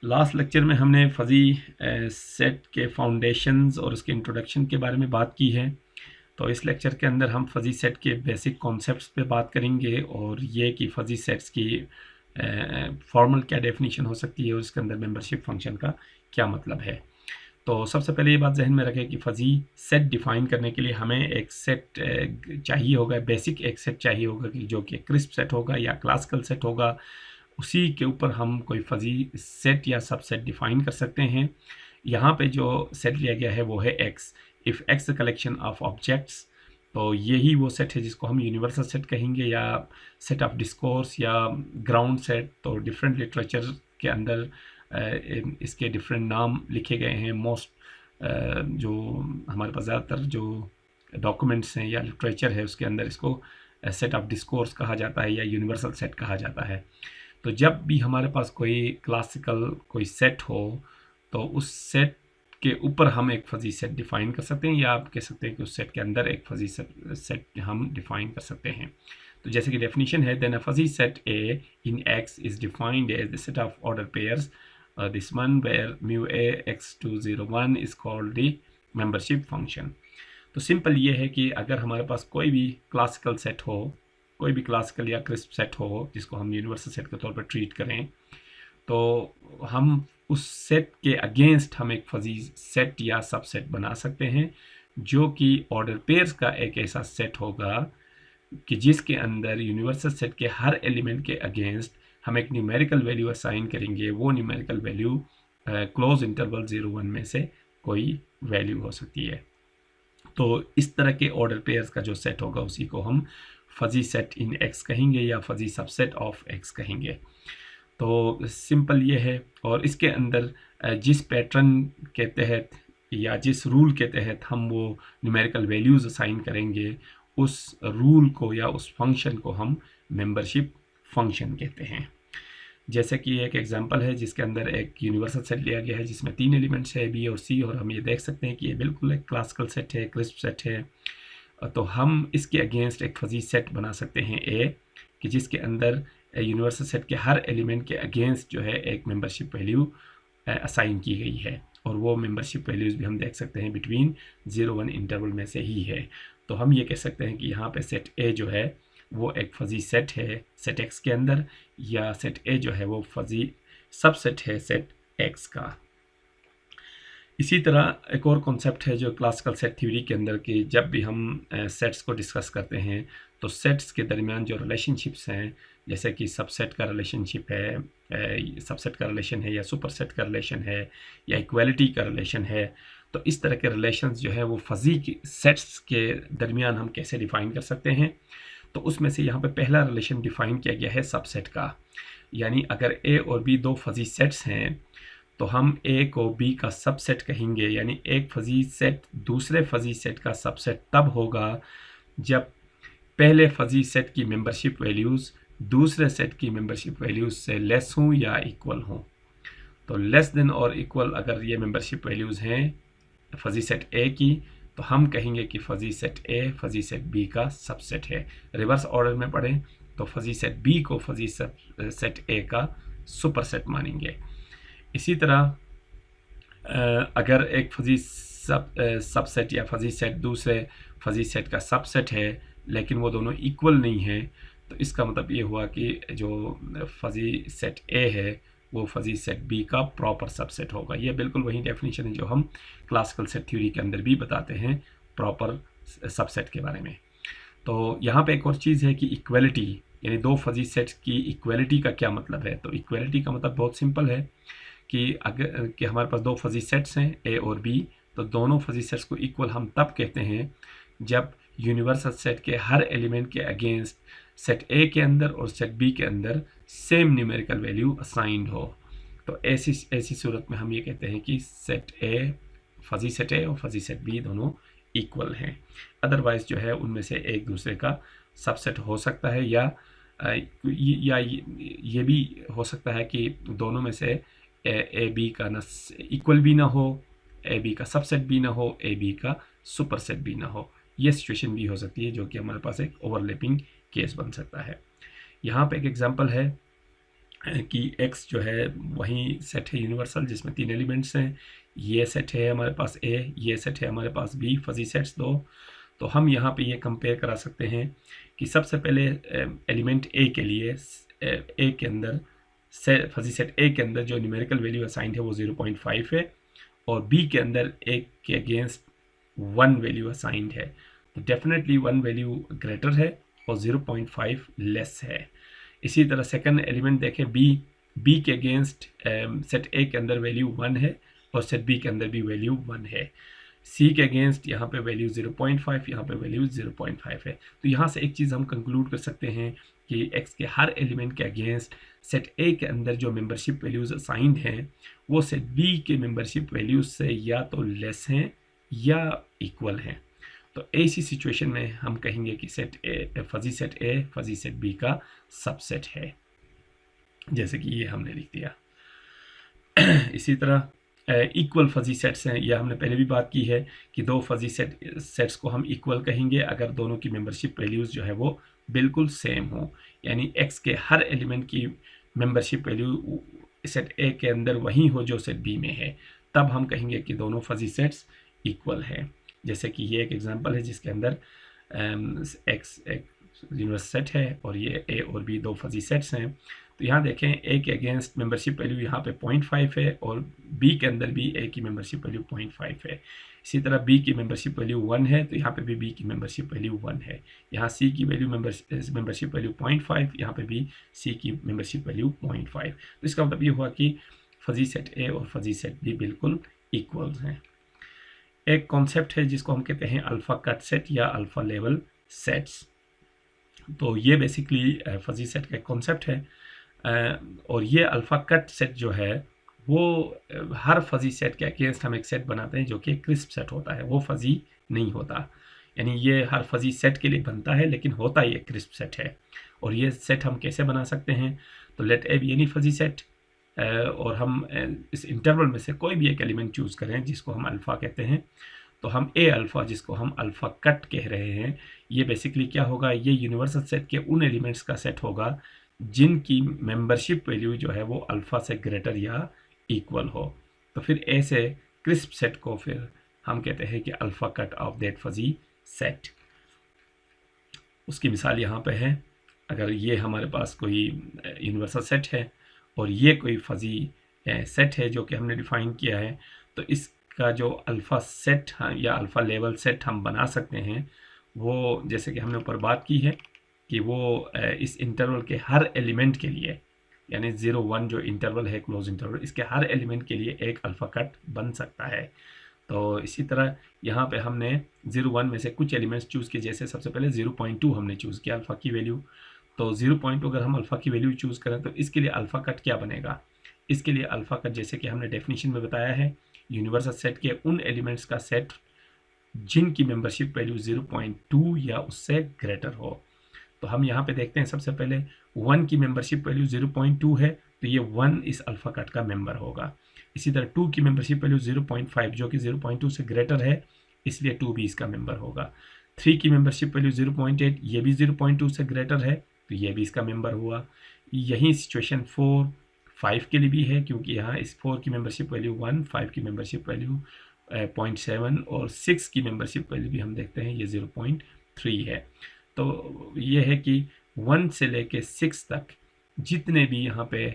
Last lecture में हमने fuzzy set के फाउंडेशंस और उसके इंट्रोडक्शन के बारे में बात की है। तो इस लेक्चर के अंदर हम फजी सेट के बेसिक कॉन्सेप्ट्स पे बात करेंगे और ये कि फजी सेट्स की फॉर्मल क्या डेफिनेशन हो सकती है और उसके अंदर मेंबरशिप फंक्शन का क्या मतलब है। तो सबसे पहले ये बात जहन में रखें कि फजी सेट डिफ़ाइन करने के लिए हमें एक सेट चाहिए होगा, बेसिक एक सेट चाहिए होगा कि जो कि क्रिस्प सेट होगा या क्लासिकल सेट होगा। उसी के ऊपर हम कोई फजी सेट या सबसेट डिफ़ाइन कर सकते हैं। यहाँ पे जो सेट लिया गया है वो है x. If x collection of objects, तो यही वो सेट है जिसको हम यूनिवर्सल सेट कहेंगे या सेट ऑफ डिस्कोर्स या ग्राउंड सेट। तो डिफरेंट लिटरेचर के अंदर इसके डिफरेंट नाम लिखे गए हैं। मोस्ट जो हमारे पास ज़्यादातर जो डॉक्यूमेंट्स हैं या लिटरेचर है उसके अंदर इसको सेट ऑफ डिस्कोर्स कहा जाता है या यूनिवर्सल सेट कहा जाता है। तो जब भी हमारे पास कोई क्लासिकल कोई सेट हो तो उस सेट के ऊपर हम एक फजी सेट डिफ़ाइन कर सकते हैं या आप कह सकते हैं कि उस सेट के अंदर एक फजी सेट हम डिफ़ाइन कर सकते हैं। तो जैसे कि डेफिनेशन है, then a fuzzy set A in X is defined as the set of order pairs this one where mu A X to 01 is called the membership function. तो simple ये है कि अगर हमारे पास कोई भी क्लासिकल सेट हो, कोई भी क्लासिकल या क्रिस्प सेट हो जिसको हम यूनिवर्सल सेट के तौर पर ट्रीट करें, तो हम उस सेट के अगेंस्ट हम एक फजी सेट या सबसेट बना सकते हैं जो कि ऑर्डर पेयर्स का एक ऐसा सेट होगा कि जिसके अंदर यूनिवर्सल सेट के हर एलिमेंट के अगेंस्ट हम एक न्यूमेरिकल वैल्यू असाइन करेंगे। वो न्यूमेरिकल वैल्यू क्लोज इंटरवल 0-1 में से कोई वैल्यू हो सकती है। तो इस तरह के ऑर्डर पेयर्स का जो सेट होगा उसी को हम फजी सेट इन एक्स कहेंगे या फजी सबसेट ऑफ एक्स कहेंगे। तो सिंपल ये है। और इसके अंदर जिस पैटर्न के तहत या जिस रूल के तहत हम वो न्यूमेरिकल वैल्यूज़ असाइन करेंगे उस रूल को या उस फंक्शन को हम मेंबरशिप फंक्शन कहते हैं। जैसे कि एक एग्जांपल है जिसके अंदर एक यूनिवर्सल सेट लिया गया है जिसमें 3 एलिमेंट्स है बी और सी, और हम ये देख सकते हैं कि ये बिल्कुल एक क्लासिकल सेट है, क्रिस्प सेट है। तो हम इसके अगेंस्ट एक फजी सेट बना सकते हैं ए, कि जिसके अंदर यूनिवर्सल सेट के हर एलिमेंट के अगेंस्ट जो है एक मेंबरशिप वैल्यू असाइन की गई है, और वो मेंबरशिप वैल्यूज़ भी हम देख सकते हैं बिटवीन 0-1 इंटरवल में से ही है। तो हम ये कह सकते हैं कि यहाँ पे सेट ए जो है वो एक फजी सेट है सेट एक्स के अंदर, या सेट ए जो है वो फजी सबसेट है सेट एक्स का। इसी तरह एक और कॉन्सेप्ट है जो क्लासिकल सेट थ्योरी के अंदर कि जब भी हम सेट्स को डिस्कस करते हैं तो सेट्स के दरमियान जो रिलेशनशिप्स हैं, जैसे कि सबसेट का रिलेशनशिप है, सबसेट का रिलेशन है या सुपरसेट का रिलेशन है या इक्वालिटी का रिलेशन है, तो इस तरह के रिलेशंस जो है वो फजी सेट्स के दरमियान हम कैसे डिफ़ाइन कर सकते हैं। तो उसमें से यहाँ पे पहला रिलेशन डिफ़ाइन किया गया है सबसेट का। यानी अगर ए और बी दो फजी सेट्स हैं तो हम ए को बी का सबसेट कहेंगे। यानी एक फजी सेट दूसरे फजी सेट का सबसेट तब होगा जब पहले फजी सेट की मेंबरशिप वैल्यूज़ दूसरे सेट की मेंबरशिप वैल्यूज़ से लेस हों या इक्वल हों। तो लेस देन और इक्वल अगर ये मेंबरशिप वैल्यूज़ हैं फजी सेट ए की, तो हम कहेंगे कि fuzzy set A fuzzy set B का सबसेट है। रिवर्स ऑर्डर में पढ़ें तो फजी सेट बी को फजी सेट ए का सुपरसेट मानेंगे। इसी तरह अगर एक फजी सबसेट या फजी सेट दूसरे फजी सेट का सबसेट है लेकिन वो दोनों इक्वल नहीं है, तो इसका मतलब ये हुआ कि जो फजी सेट ए है वो फजी सेट बी का प्रॉपर सबसेट होगा। ये बिल्कुल वही डेफिनेशन है जो हम क्लासिकल सेट थ्योरी के अंदर भी बताते हैं प्रॉपर सबसेट के बारे में। तो यहाँ पे एक और चीज़ है कि इक्वलिटी, यानी दो फजी सेट्स की इक्वलिटी का क्या मतलब है। तो इक्वलिटी का मतलब बहुत सिंपल है कि अगर कि हमारे पास दो फजी सेट्स हैं ए और बी, तो दोनों फजी सेट्स को इक्वल हम तब कहते हैं जब यूनिवर्सल सेट के हर एलिमेंट के अगेंस्ट सेट ए के अंदर और सेट बी के अंदर सेम न्यूमेरिकल वैल्यू असाइंड हो। तो ऐसी सूरत में हम ये कहते हैं कि सेट ए फजी सेट ए और फजी सेट बी दोनों इक्वल हैं। अदरवाइज़ जो है उनमें से एक दूसरे का सबसेट हो सकता है, या ये भी हो सकता है कि दोनों में से ए बी का ना इक्वल भी ना हो, ए बी का सबसेट भी ना हो, ए बी का सुपरसेट भी ना हो। ये सिचुएशन भी हो सकती है जो कि हमारे पास एक ओवरलैपिंग केस बन सकता है। यहाँ पे एक एग्जांपल है कि x जो है वही सेट है यूनिवर्सल जिसमें 3 एलिमेंट्स हैं। ये सेट है हमारे पास a, ये सेट है हमारे पास b, फजी सेट्स दो। तो हम यहाँ पे ये कंपेयर करा सकते हैं कि सबसे पहले एलिमेंट a के लिए a के अंदर फजी सेट a के अंदर जो न्यूमेरिकल वैल्यू असाइंड है वो 0.5 है, और b के अंदर a के अगेंस्ट 1 वैल्यू असाइंड है। तो डेफिनेटली 1 वैल्यू ग्रेटर है और 0.5 लेस है। इसी तरह सेकंड एलिमेंट देखें बी के अगेंस्ट सेट ए के अंदर वैल्यू 1 है और सेट बी के अंदर भी वैल्यू 1 है। सी के अगेंस्ट यहाँ पे वैल्यू 0.5, यहाँ पे वैल्यू 0.5 है। तो यहाँ से एक चीज़ हम कंक्लूड कर सकते हैं कि एक्स के हर एलिमेंट के अगेंस्ट सेट ए के अंदर जो मेंबरशिप वैल्यूज असाइंड हैं वो सेट बी के मेंबरशिप वैल्यूज से या तो लेस हैं या इक्वल हैं। तो ऐसी सिचुएशन में हम कहेंगे कि set A fuzzy set B का सबसेट है, जैसे कि ये हमने लिख दिया। इसी तरह इक्वल फजी सेट्स हैं, यह हमने पहले भी बात की है कि दो फजी सेट्स को हम इक्वल कहेंगे अगर दोनों की मेंबरशिप वैल्यूज जो है वो बिल्कुल सेम हो, यानी एक्स के हर एलिमेंट की मेंबरशिप वैल्यू सेट ए के अंदर वही हो जो सेट बी में है, तब हम कहेंगे कि दोनों फजी सेट्स इक्वल हैं। जैसे कि ये एक एग्जांपल है जिसके अंदर एक्स एक यूनिवर्स सेट है और ये ए और बी दो फजी सेट्स हैं। तो यहाँ देखें ए के अगेंस्ट मेंबरशिप वैल्यू यहाँ पे 0.5 है और बी के अंदर भी ए की मेंबरशिप वैल्यू 0.5 है। इसी तरह बी की मेंबरशिप वैल्यू 1 है तो यहाँ पे भी बी की मेंबरशिप वैल्यू 1 है। यहाँ सी की वैल्यू मेंबरशिप वैल्यू 0.5, यहाँ पे भी सी की मेंबरशिप वैल्यू 0.5। तो इसका मतलब ये हुआ कि फजी सेट ए और फजी सेट बी बिल्कुल इक्वल हैं। एक कॉन्सेप्ट है जिसको हम कहते हैं अल्फ़ा कट सेट या अल्फ़ा लेवल सेट्स। तो ये बेसिकली फजी सेट का एक कॉन्सेप्ट है, और ये अल्फ़ा कट सेट जो है वो हर फजी सेट के अगेंस्ट हम एक सेट बनाते हैं जो कि क्रिस्प सेट होता है, वो फजी नहीं होता। यानी ये हर फजी सेट के लिए बनता है लेकिन होता ये क्रिस्प सेट है। और ये सेट हम कैसे बना सकते हैं, तो let A B any fuzzy set, और हम इस इंटरवल में से कोई भी एक एलिमेंट चूज़ करें जिसको हम अल्फ़ा कहते हैं। तो हम ए अल्फ़ा जिसको हम अल्फ़ा कट कह रहे हैं, ये बेसिकली क्या होगा, ये यूनिवर्सल सेट के उन एलिमेंट्स का सेट होगा जिनकी मेंबरशिप वैल्यू जो है वो अल्फ़ा से ग्रेटर या इक्वल हो। तो फिर ऐसे क्रिस्प सेट को फिर हम कहते हैं कि alpha cut off that fuzzy set. उसकी मिसाल यहाँ पे है, अगर ये हमारे पास कोई यूनिवर्सल सेट है और ये कोई फजी सेट है जो कि हमने डिफ़ाइन किया है, तो इसका जो अल्फ़ा सेट या अल्फ़ा लेवल सेट हम बना सकते हैं वो, जैसे कि हमने ऊपर बात की है कि वो इस इंटरवल के हर एलिमेंट के लिए, यानी 0-1 जो इंटरवल है क्लोज इंटरवल, इसके हर एलिमेंट के लिए एक अल्फ़ा कट बन सकता है। तो इसी तरह यहाँ पे हमने 0-1 में से कुछ एलिमेंट्स चूज़ किए, जैसे सबसे पहले 0.2 हमने चूज़ किया अल्फ़ा की वैल्यू। तो 0.2 अगर हम अल्फ़ा की वैल्यू चूज़ करें तो इसके लिए अल्फ़ा कट क्या बनेगा, इसके लिए अल्फ़ा कट जैसे कि हमने डेफिनेशन में बताया है, यूनिवर्सल सेट के उन एलिमेंट्स का सेट जिनकी मेंबरशिप वैल्यू 0.2 या उससे ग्रेटर हो। तो हम यहाँ पे देखते हैं सबसे पहले 1 की मेंबरशिप वैल्यू 0.2 है तो ये 1 इस अल्फ़ा कट का मेंबर होगा। इसी तरह 2 की मेंबरशिप वैल्यू 0.5 जो कि 0.2 से ग्रेटर है, इसलिए 2 भी इसका मेंबर होगा। 3 की मेंबरशिप वैल्यू 0.8, ये भी 0.2 से ग्रेटर है तो ये भी इसका मेंबर हुआ। यही सिचुएशन 4, 5 के लिए भी है, क्योंकि यहाँ इस 4 की मेंबरशिप वैल्यू 1, 5 की मेंबरशिप वैल्यू 0.7 और 6 की मेंबरशिप वैल्यू भी हम देखते हैं ये 0.3 है। तो ये है कि 1 से लेके 6 तक जितने भी यहाँ पे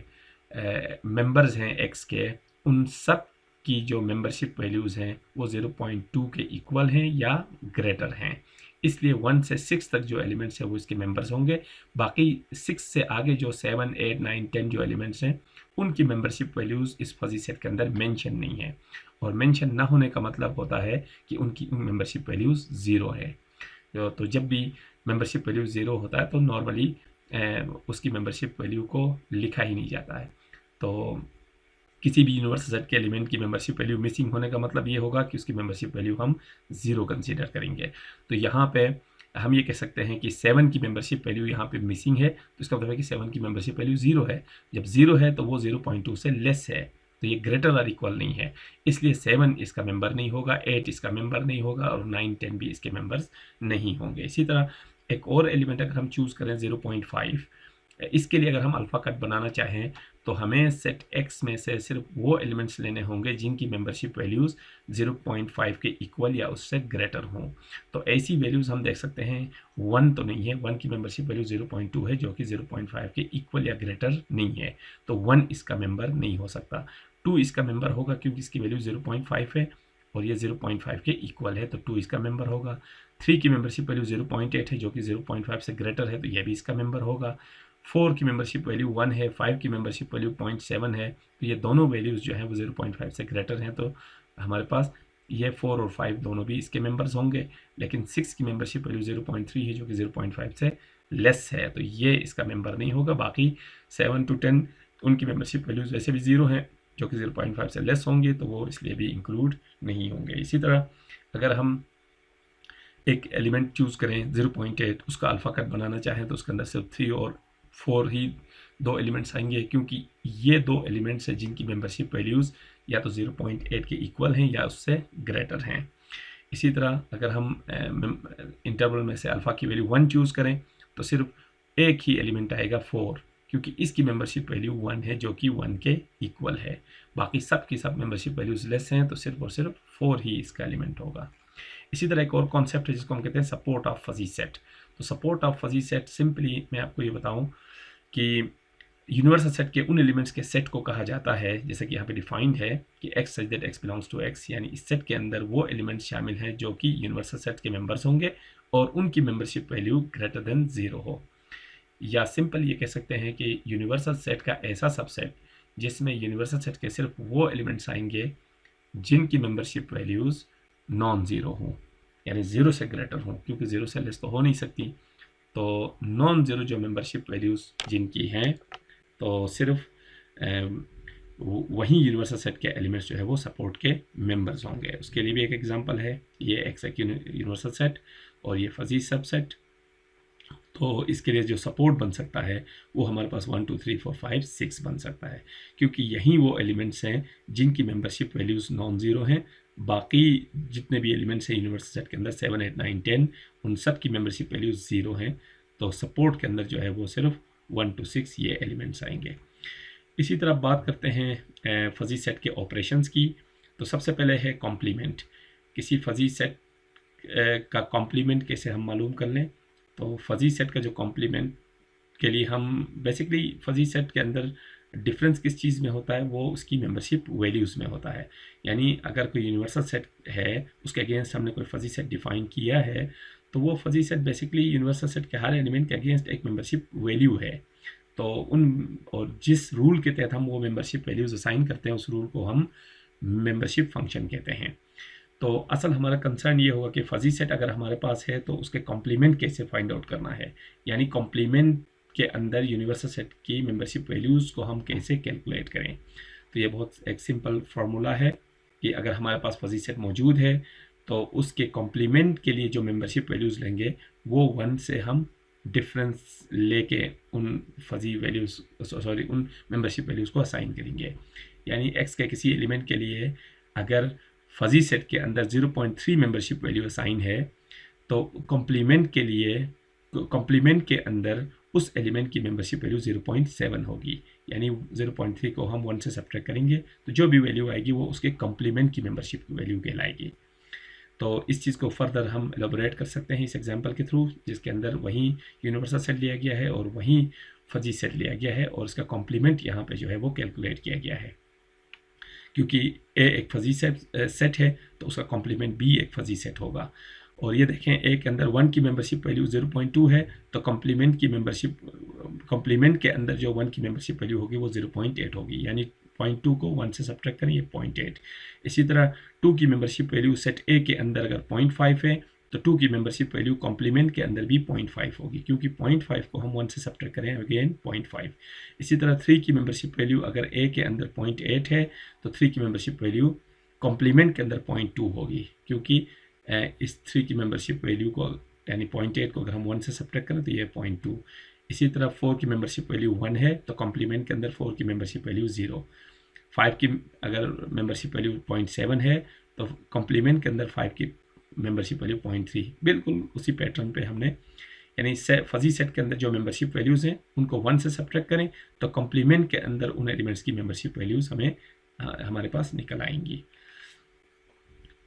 मेंबर्स हैं एक्स के, उन सब की जो मेंबरशिप वैल्यूज़ हैं वो 0.2 के इक्वल हैं या ग्रेटर हैं। इसलिए 1 से 6 तक जो एलिमेंट्स हैं वो इसके मेंबर्स होंगे। बाकी 6 से आगे जो 7, 8, 9, 10 जो एलिमेंट्स हैं उनकी मेंबरशिप वैल्यूज़ इस फजी सेट के अंदर मेंशन नहीं है, और मेंशन ना होने का मतलब होता है कि उनकी मेंबरशिप वैल्यूज़ 0 है। तो जब भी मेंबरशिप वैल्यू 0 होता है तो नॉर्मली उसकी मेंबरशिप वैल्यू को लिखा ही नहीं जाता है। तो किसी भी यूनिवर्सल सेट के एलिमेंट की मेंबरशिप वैल्यू मिसिंग होने का मतलब ये होगा कि उसकी मेंबरशिप वैल्यू हम 0 कंसीडर करेंगे। तो यहाँ पे हम ये कह सकते हैं कि 7 की मेंबरशिप वैल्यू यहाँ पे मिसिंग है, तो इसका मतलब है कि 7 की मेंबरशिप वैल्यू 0 है। जब 0 है तो वो 0.2 से लेस है, तो ये ग्रेटर और इक्वल नहीं है, इसलिए 7 इसका मेंबर नहीं होगा, 8 इसका मेंबर नहीं होगा और 9, 10 भी इसके मेंबर्स नहीं होंगे। इसी तरह एक और एलिमेंट अगर हम चूज़ करें 0.5, इसके लिए अगर हम अल्फ़ा कट बनाना चाहें तो हमें सेट एक्स में से सिर्फ वो एलिमेंट्स लेने होंगे जिनकी मेंबरशिप वैल्यूज़ 0.5 के इक्वल या उससे ग्रेटर हों। तो ऐसी वैल्यूज़ हम देख सकते हैं 1 तो नहीं है, 1 की मेंबरशिप वैल्यू 0.2 है जो कि 0.5 के इक्वल या ग्रेटर नहीं है, तो 1 इसका मेंबर नहीं हो सकता। 2 इसका मेंबर होगा क्योंकि इसकी वैल्यू 0.5 है और ये 0.5 के इक्वल है, तो 2 इसका मेंबर होगा। 3 की मेंबरशिप वैल्यू 0.8 है जो कि 0.5 से ग्रेटर है, तो यह भी इसका मेंबर होगा। 4 की मेंबरशिप वैल्यू 1 है, 5 की मेंबरशिप वैल्यू 0.7 है, तो ये दोनों वैल्यूज़ जो है वो 0.5 से ग्रेटर हैं, तो हमारे पास ये 4 और 5 दोनों भी इसके मेंबर्स होंगे। लेकिन 6 की मेंबरशिप वैल्यू 0.3 है जो कि 0.5 से लेस है, तो ये इसका मेंबर नहीं होगा। बाकी 7 to 10 उनकी मेंबरशिप वैल्यूज़ वैसे भी 0 हैं जो कि 0.5 से लेस होंगे, तो वो इसलिए भी इंक्लूड नहीं होंगे। इसी तरह अगर हम एक एलिमेंट चूज़ करें 0.8, उसका अल्फ़ा कट बनाना चाहें तो उसके अंदर सिर्फ 3 और 4 ही दो एलिमेंट्स आएंगे, क्योंकि ये दो एलिमेंट्स हैं जिनकी मेंबरशिप वैल्यूज़ या तो 0.8 के इक्वल हैं या उससे ग्रेटर हैं। इसी तरह अगर हम इंटरवल में से अल्फ़ा की वैल्यू 1 चूज़ करें तो सिर्फ एक ही एलिमेंट आएगा 4, क्योंकि इसकी मेंबरशिप वैल्यू 1 है जो कि 1 के इक्वल है। बाकी सब की सब मेंबरशिप वैल्यूज़ लेस हैं, तो सिर्फ और सिर्फ 4 ही इसका एलिमेंट होगा। इसी तरह एक और कॉन्सेप्ट है जिसको हम कहते हैं सपोर्ट ऑफ फजी सेट। तो support of fuzzy set simply मैं आपको ये बताऊं कि यूनिवर्सल सेट के उन एलिमेंट्स के सेट को कहा जाता है, जैसे कि यहाँ पे डिफाइंड है कि X such that X belongs to X, यानी इस सेट के अंदर वो एलिमेंट्स शामिल हैं जो कि यूनिवर्सल सेट के मेंबर्स होंगे और उनकी मेंबरशिप वैल्यू ग्रेटर देन 0 हो। या सिंपल ये कह सकते हैं कि यूनिवर्सल सेट का ऐसा सबसेट जिसमें यूनिवर्सल सेट के सिर्फ वो एलिमेंट्स आएंगे जिनकी मेंबरशिप वैल्यूज़ नॉन ज़ीरो हों, यानी 0 से ग्रेटर हों, क्योंकि 0 से लेस तो हो नहीं सकती। तो नॉन ज़ीरो जो मेंबरशिप वैल्यूज़ जिनकी हैं, तो सिर्फ वही यूनिवर्सल सेट के एलिमेंट्स जो है वो सपोर्ट के मेंबर्स होंगे। उसके लिए भी एक एग्जांपल है, ये एक्स एक यूनिवर्सल सेट और ये फजी सबसेट। तो इसके लिए जो सपोर्ट बन सकता है वो हमारे पास 1 2 3 4 5 6 बन सकता है, क्योंकि यही वो एलिमेंट्स हैं जिनकी मेंबरशिप वैल्यूज़ नॉन ज़ीरो हैं। बाकी जितने भी एलिमेंट्स हैं यूनिवर्सल सेट के अंदर 7 8 9 10, उन सब की मेंबरशिप वैल्यूज़ 0 हैं, तो सपोर्ट के अंदर जो है वो सिर्फ 1 to 6 ये एलिमेंट्स आएंगे। इसी तरह बात करते हैं फजी सेट के ऑपरेशंस की। तो सबसे पहले है कॉम्प्लीमेंट। किसी फजी सेट का कॉम्प्लीमेंट कैसे हम मालूम कर लें, तो फजी सेट का जो कॉम्प्लीमेंट के लिए हम बेसिकली फजी सेट के अंदर डिफरेंस किस चीज़ में होता है, वो उसकी मेंबरशिप वैल्यूज़ में होता है। यानी अगर कोई यूनिवर्सल सेट है, उसके अगेंस्ट हमने कोई फजी सेट डिफाइन किया है, तो वो fuzzy set basically universal set के हर एलिमेंट के अगेंस्ट एक मेंबरशिप वैल्यू है। तो और जिस रूल के तहत हम वो मेंबरशिप वैल्यूज़ असाइन करते हैं, उस रूल को हम मेंबरशिप फंक्शन कहते हैं। तो असल हमारा कंसर्न ये होगा कि फजी सेट अगर हमारे पास है तो उसके कॉम्प्लीमेंट कैसे फाइंड आउट करना है, यानी कॉम्प्लीमेंट के अंदर यूनिवर्सल सेट की मेंबरशिप वैल्यूज़ को हम कैसे कैलकुलेट करें। तो ये बहुत एक सिंपल फार्मूला है कि अगर हमारे पास फजी सेट मौजूद है तो उसके कॉम्प्लीमेंट के लिए जो मेंबरशिप वैल्यूज़ लेंगे वो 1 से हम डिफरेंस लेके उन फजी वैल्यूज़ उन मेंबरशिप वैल्यूज़ को असाइन करेंगे। यानी एक्स के किसी एलिमेंट के लिए अगर फजी सेट के अंदर 0.3 मेंबरशिप वैल्यू असाइन है, तो कॉम्प्लीमेंट के लिए कॉम्प्लीमेंट के अंदर उस एलिमेंट की मेंबरशिप वैल्यू 0.7 होगी। यानी 0.3 को हम 1 से सब्ट्रैक्ट करेंगे तो जो भी वैल्यू आएगी वो उसके कॉम्प्लीमेंट की मेंबरशिप वैल्यू कहलाएगी। तो इस चीज़ को फर्दर हम एलोबरेट कर सकते हैं इस एग्जांपल के थ्रू, जिसके अंदर वही यूनिवर्सल सेट लिया गया है और वही फजी सेट लिया गया है और उसका कॉम्प्लीमेंट यहाँ पे जो है वो कैलकुलेट किया गया है। क्योंकि ए एक फजी सेट है तो उसका कॉम्प्लीमेंट बी एक फजी सेट होगा। और ये देखें, ए के अंदर 1 की मेंबरशिप वैल्यू 0.2 है, तो कॉम्प्लीमेंट के अंदर जो 1 की मेंबरशिप वैल्यू होगी वो 0.8 होगी। यानी 0.2 को 1 से सब्ट्रैक्ट करें, ये 0.8। इसी तरह 2 की मेंबरशिप वैल्यू सेट ए के अंदर अगर 0.5 है तो 2 की मेंबरशिप वैल्यू कॉम्प्लीमेंट के अंदर भी 0.5 होगी, क्योंकि 0.5 को हम 1 से सब्ट्रैक्ट करें, अगेन 0.5। इसी तरह 3 की मेंबरशिप वैल्यू अगर ए के अंदर 0.8 है तो 3 की मेंबरशिप वैल्यू कॉम्प्लीमेंट के अंदर 0.2 होगी, क्योंकि इस 3 की मेंबरशिप वैल्यू को यानी 0.8 को अगर हम 1 से सब्ट्रैक्ट करें तो ये 0.2। इसी तरह 4 की मेंबरशिप वैल्यू 1 है तो कॉम्प्लीमेंट के अंदर 4 की मेंबरशिप वैल्यू 0। 5 की अगर मेंबरशिप वैल्यू 0.7 है तो कॉम्प्लीमेंट के अंदर 5 की मेंबरशिप वैल्यू 0.3। बिल्कुल उसी पैटर्न पे हमने यानी फजी सेट के अंदर जो मेंबरशिप वैल्यूज़ हैं उनको 1 से सब्ट्रैक्ट करें तो कॉम्प्लीमेंट के अंदर उन एलिमेंट्स की मेंबरशिप वैल्यूज़ हमारे पास निकल आएंगी।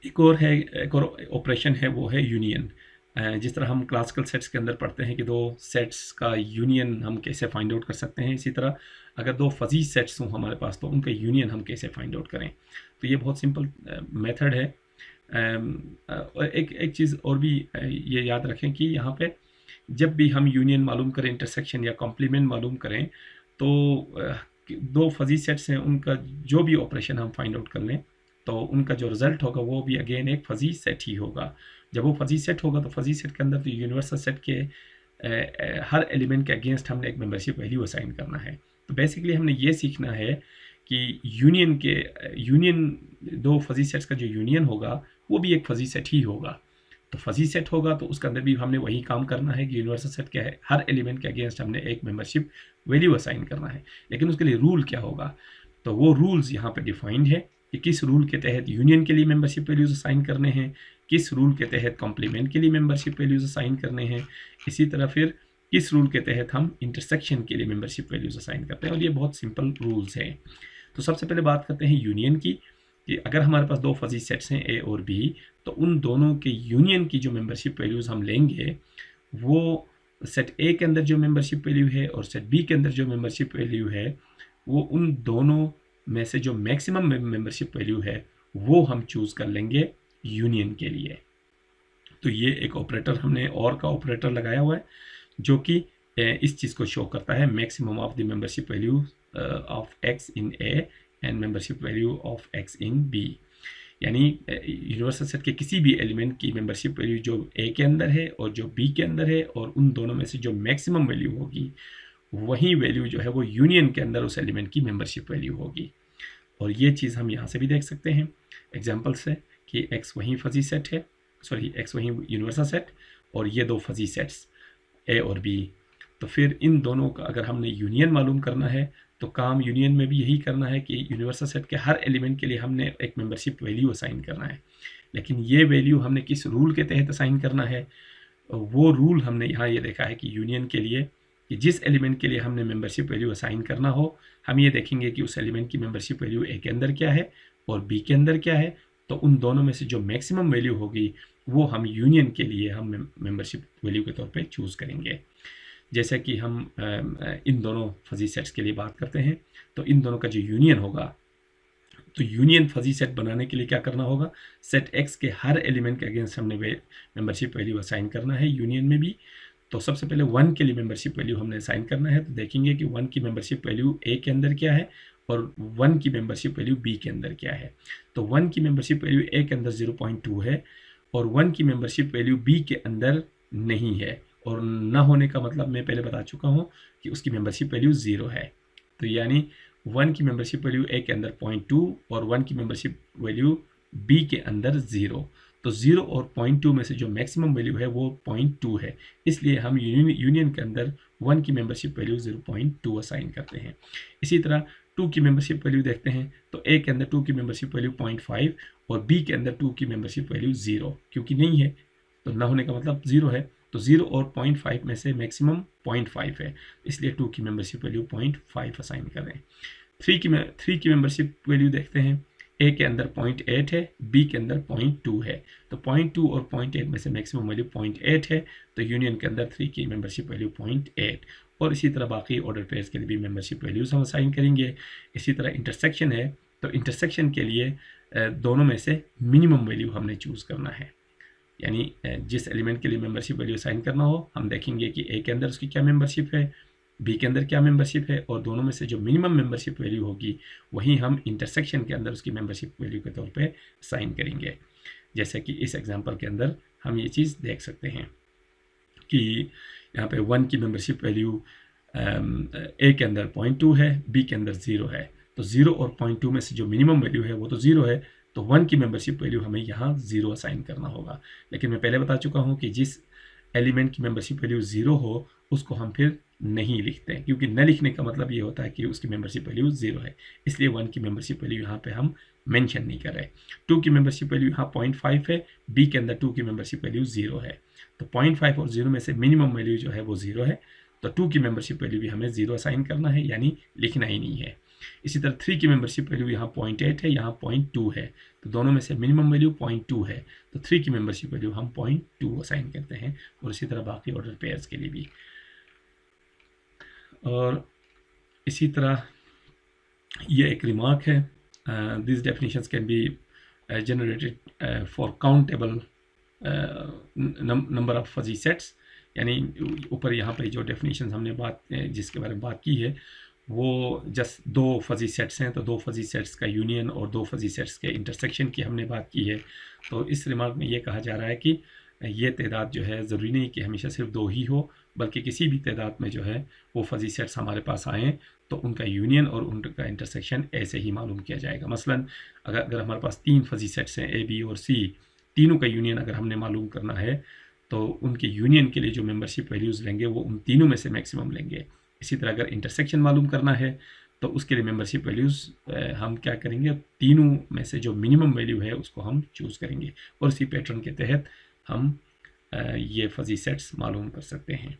एक और ऑपरेशन है, वो है यूनियन। जिस तरह हम क्लासिकल सेट्स के अंदर पढ़ते हैं कि दो सेट्स का यूनियन हम कैसे फाइंड आउट कर सकते हैं, इसी तरह अगर दो फजी सेट्स हों हमारे पास तो उनका यूनियन हम कैसे फाइंड आउट करें। तो ये बहुत सिंपल मेथड है। और एक चीज़ और भी ये याद रखें कि यहाँ पे जब भी हम यूनियन मालूम करें, इंटरसेक्शन या कॉम्प्लीमेंट मालूम करें, तो दो फजी सेट्स हैं उनका जो भी ऑपरेशन हम फाइंड आउट कर लें तो उनका जो रिज़ल्ट होगा वो भी अगेन एक फजी सेट ही होगा। जब वो फजी सेट होगा तो फजी सेट के अंदर तो यूनिवर्सल सेट के हर एलिमेंट के अगेंस्ट हमने एक मेंबरशिप वैल्यू असाइन करना है। तो बेसिकली हमने ये सीखना है कि यूनियन दो फजी सेट्स का जो यूनियन होगा वो भी एक फजी सेट ही होगा। तो फजी सेट होगा तो उसके अंदर भी हमने वही काम करना है कि यूनिवर्सल सेट के हर एलिमेंट के अगेंस्ट हमने एक मेंबरशिप वैल्यू असाइन करना है। लेकिन उसके लिए रूल क्या होगा, तो वो रूल्स यहाँ पे डिफाइंड है कि किस रूल के तहत यूनियन के लिए मेंबरशिप वैल्यूज असाइन करने हैं, किस रूल के तहत कॉम्प्लीमेंट के लिए मेंबरशिप वैल्यूज असाइन करने हैं, इसी तरह फिर किस रूल के तहत हम इंटरसेक्शन के लिए मेंबरशिप वैल्यूज असाइन करते हैं। और ये बहुत सिंपल रूल्स हैं। तो सबसे पहले बात करते हैं यूनियन की, कि अगर हमारे पास दो फजी सेट्स हैं ए और बी, तो उन दोनों के यूनियन की जो मेंबरशिप वैल्यूज़ हम लेंगे वो सेट ए के अंदर जो मेंबरशिप वैल्यू है और सेट बी के अंदर जो मेंबरशिप वैल्यू है वो उन दोनों में से जो मैक्सिमम मेंबरशिप वैल्यू है वो हम चूज़ कर लेंगे यूनियन के लिए। तो ये एक ऑपरेटर हमने और का ऑपरेटर लगाया हुआ है जो कि इस चीज़ को शो करता है, maximum of the membership value of X in A and membership value of X in B. यानी यूनिवर्सल सेट के किसी भी एलिमेंट की मेंबरशिप वैल्यू जो ए के अंदर है और जो बी के अंदर है, और उन दोनों में से जो मैक्सिमम वैल्यू होगी वही वैल्यू जो है वो यूनियन के अंदर उस एलिमेंट की मेंबरशिप वैल्यू होगी। और ये चीज़ हम यहाँ से भी देख सकते हैं एग्जाम्पल से कि एक्स वही फजी सेट है, सॉरी एक्स वही यूनिवर्सल सेट और ये दो फजी सेट्स ए और बी। तो फिर इन दोनों का अगर हमने यूनियन मालूम करना है तो काम यूनियन में भी यही करना है कि यूनिवर्सल सेट के हर एलिमेंट के लिए हमने एक मेंबरशिप वैल्यू असाइन करना है। लेकिन ये वैल्यू हमने किस रूल के तहत असाइन करना है, वो रूल हमने यहाँ ये देखा है कि यूनियन के लिए कि जिस एलिमेंट के लिए हमने मेंबरशिप वैल्यू असाइन करना हो, हम ये देखेंगे कि उस एलिमेंट की मेंबरशिप वैल्यू ए के अंदर क्या है और बी के अंदर क्या है। तो उन दोनों में से जो मैक्सिमम वैल्यू होगी वो हम यूनियन के लिए हम मेंबरशिप वैल्यू के तौर पे चूज़ करेंगे। जैसे कि हम इन दोनों फजी सेट्स के लिए बात करते हैं, तो इन दोनों का जो यूनियन होगा, तो यूनियन फजी सेट बनाने के लिए क्या करना होगा, सेट एक्स के हर एलिमेंट के अगेंस्ट हमने मेंबरशिप वैल्यू असाइन करना है यूनियन में भी। तो सबसे पहले 1 के लिए मेंबरशिप वैल्यू हमने असाइन करना है। तो देखेंगे कि 1 की मेंबरशिप वैल्यू ए के अंदर क्या है और 1 की मेंबरशिप वैल्यू बी के अंदर क्या है। तो 1 की मेंबरशिप वैल्यू ए के अंदर 0.2 है और 1 की मेंबरशिप वैल्यू बी के अंदर नहीं है। और ना होने का मतलब मैं पहले बता चुका हूँ कि उसकी मेंबरशिप वैल्यू 0 है। तो यानी 1 की मेंबरशिप वैल्यू ए के अंदर 0.2 और 1 की मेंबरशिप वैल्यू बी के अंदर 0। तो 0 और 0.2 में से जो मैक्सिमम वैल्यू है वो 0.2 है, इसलिए हम यूनियन के अंदर 1 की मेंबरशिप वैल्यू 0.2 असाइन करते हैं। इसी तरह 2 की मेंबरशिप वैल्यू देखते हैं, तो ए के अंदर 2 की मेंबरशिप वैल्यू 0.5 और बी के अंदर 2 की मेंबरशिप वैल्यू 0, क्योंकि नहीं है तो ना होने का मतलब 0 है। तो 0 और 0.5 में से मैक्सिमम 0.5 है, इसलिए 2 की मेंबरशिप वैल्यू 0.5 असाइन करें। 3 की मेंबरशिप वैल्यू देखते हैं, ए के अंदर 0.8 है, बी के अंदर 0.2 है। तो 0.2 और 0.8 में से मैक्सिमम वैल्यू 0.8 है, तो यूनियन के अंदर 3 की मेंबरशिप वैल्यू 0.8। और इसी तरह बाकी ऑर्डर पेयर्स के लिए भी मेंबरशिप वैल्यूज हम असाइन करेंगे। इसी तरह इंटरसेक्शन है, तो इंटरसेक्शन के लिए दोनों में से मिनिमम वैल्यू हमने चूज़ करना है। यानी जिस एलिमेंट के लिए मेंबरशिप वैल्यू असाइन करना हो, हम देखेंगे कि ए के अंदर उसकी क्या मेंबरशिप है, बी के अंदर क्या मेंबरशिप है, और दोनों में से जो मिनिमम मेंबरशिप वैल्यू होगी वही हम इंटरसेक्शन के अंदर उसकी मेंबरशिप वैल्यू के तौर पे असाइन करेंगे। जैसे कि इस एग्जांपल के अंदर हम ये चीज़ देख सकते हैं कि यहाँ पे 1 की मेंबरशिप वैल्यू ए के अंदर 0.2 है, बी के अंदर 0 है। तो 0 और 0.2 में से जो मिनिमम वैल्यू है वो तो 0 है, तो 1 की मेंबरशिप वैल्यू हमें यहाँ 0 असाइन करना होगा। लेकिन मैं पहले बता चुका हूँ कि जिस एलिमेंट की मेंबरशिप वैल्यू 0 हो उसको हम फिर नहीं लिखते हैं, क्योंकि न लिखने का मतलब ये होता है कि उसकी मेंबरशिप वैल्यू 0 है, इसलिए 1 की मेंबरशिप वैल्यू यहाँ पे हम मेंशन नहीं कर रहे। 2 की मेंबरशिप वैल्यू यहाँ 0.5 है, बी के अंदर 2 की मेंबरशिप वैल्यू 0 है, तो 0.5 और 0 में से मिनिमम वैल्यू जो है वो 0 है, तो 2 की मेंबरशिप वैल्यू भी हमें 0 असाइन करना है, यानी लिखना ही नहीं है। इसी तरह 3 की मेंबरशिप वैल्यू यहाँ 0.8 है, यहाँ 0.2 है, तो दोनों में से मिनिमम वैल्यू 0.2 है, तो 3 की मेंबरशिप वैल्यू हम 0.2 असाइन करते हैं, और इसी तरह बाकी ऑर्डर पेयर्स के लिए भी। और इसी तरह ये एक रिमार्क है, this definitions can be generated for countable number of fuzzy sets, यानी ऊपर यहाँ पे जो डेफिनेशन हमने जिसके बारे में बात की है वो जस्ट 2 फजी सेट्स हैं, तो 2 फजी सेट्स का यूनियन और 2 फजी सेट्स के इंटरसेक्शन की हमने बात की है। तो इस रिमार्क में ये कहा जा रहा है कि ये तादाद जो है ज़रूरी नहीं कि हमेशा सिर्फ 2 ही हो, बल्कि किसी भी तादाद में जो है वो फजी सेट्स हमारे पास आएँ तो उनका यूनियन और उनका इंटरसेक्शन ऐसे ही मालूम किया जाएगा। मसलन अगर हमारे पास 3 फजी सेट्स हैं, ए, बी और सी, तीनों का यूनियन अगर हमने मालूम करना है तो उनके यूनियन के लिए जो मेंबरशिप वैल्यूज़ लेंगे वो उन तीनों में से मैक्सिमम लेंगे। इसी तरह अगर इंटरसेक्शन मालूम करना है तो उसके लिए मेंबरशिप वैल्यूज़ हम क्या करेंगे, तीनों में से जो मिनिमम वैल्यू है उसको हम चूज़ करेंगे, और इसी पैटर्न के तहत हम ये फजी सेट्स मालूम कर सकते हैं।